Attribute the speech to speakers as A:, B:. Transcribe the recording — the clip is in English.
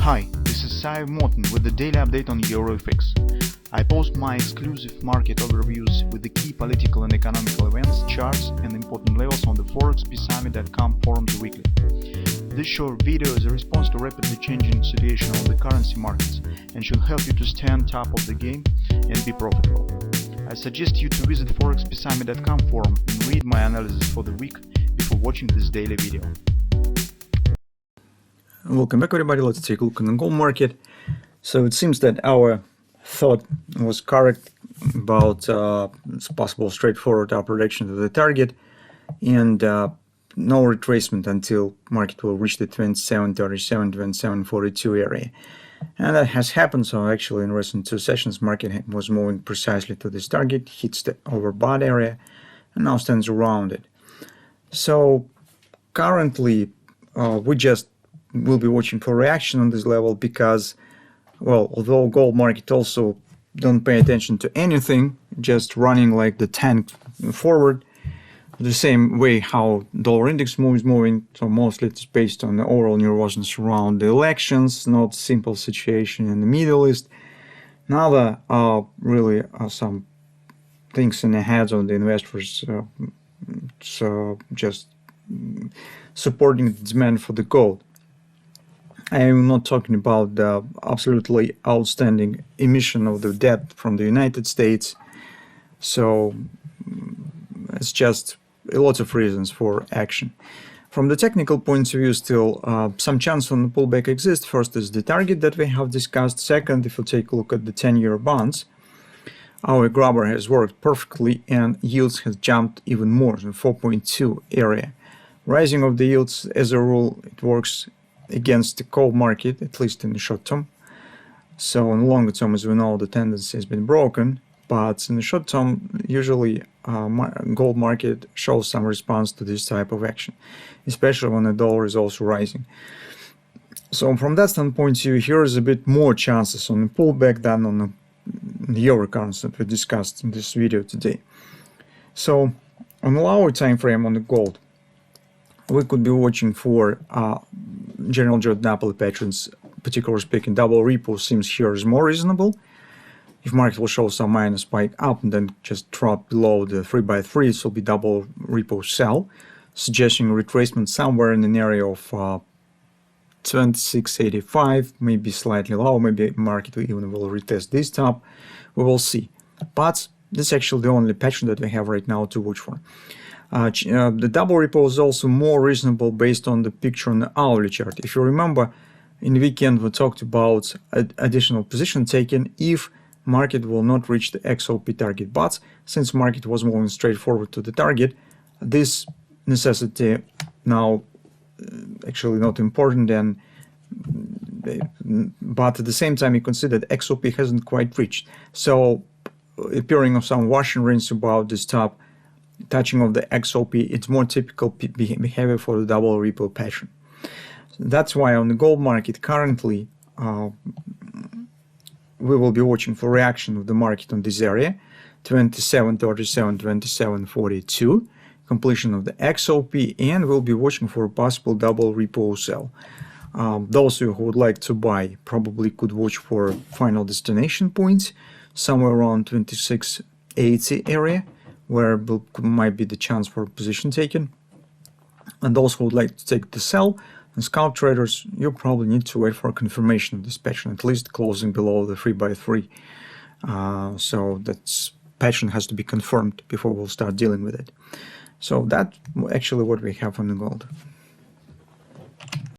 A: Hi, this is Sive Morten with the daily update on EuroFX. I post my exclusive market overviews with the key political and economical events, charts and important levels on the ForexPeaceArmy.com forums weekly. This short video is a response to rapidly changing situation on the currency markets and should help you to stay on top of the game and be profitable. I suggest you to visit ForexPeaceArmy.com forum and read my analysis for the week before watching this daily video.
B: Welcome back, everybody. Let's take a look on the gold market. So it seems that our thought was correct about possible straightforward upward direction to the target and no retracement until market will reach the 27.37, 27.42 area. And that has happened. So actually in recent two sessions, market was moving precisely to this target, hits the overbought area, and now stands around it. So currently we'll be watching for reaction on this level because, well, although gold market also don't pay attention to anything, just running like the tank forward, the same way how dollar index moves moving. So mostly it's based on the overall nervousness around the elections, not simple situation in the Middle East. Now there are really some things in the heads of the investors, so just supporting the demand for the gold. I am not talking about the absolutely outstanding emission of the debt from the United States. So it's just a lot of reasons for action. From the technical point of view, still some chance on the pullback exists. First is the target that we have discussed. Second, if you take a look at the 10-year bonds, our grabber has worked perfectly and yields has jumped even more, to 4.2 area. Rising of the yields, as a rule, it works against the gold market, at least in the short term. So in the longer term, as we know, the tendency has been broken, but in the short term, usually gold market shows some response to this type of action, especially when the dollar is also rising. So from that standpoint, here is a bit more chances on the pullback than on the euro currency that we discussed in this video today. So on the lower time frame on the gold, we could be watching for General Jordan Napoli patterns, particularly speaking. Double repo seems here is more reasonable. If market will show some minor spike up and then just drop below the 3x3, this will be double repo sell, suggesting retracement somewhere in an area of 26.85, maybe slightly lower. Maybe market even will retest this top. We will see. But this is actually the only pattern that we have right now to watch for. The double repo is also more reasonable based on the picture on the hourly chart. If you remember, in the weekend we talked about additional position taken if market will not reach the XOP target. But since market was moving straight forward to the target, this necessity now actually not important. But at the same time, you consider that XOP hasn't quite reached. So appearing of some wash and rinse about this top, touching of the XOP, it's more typical behavior for the double repo pattern. That's why on the gold market currently, we will be watching for reaction of the market on this area, 27.37, 27.42, completion of the XOP, and we'll be watching for a possible double repo sell. Those of you who would like to buy probably could watch for final destination points, somewhere around 26.80 area, where might be the chance for position taken. And those who would like to take the sell, and scalp traders, you probably need to wait for a confirmation of this pattern, at least closing below the 3x3. So that pattern has to be confirmed before we'll start dealing with it. So that's actually what we have on the gold.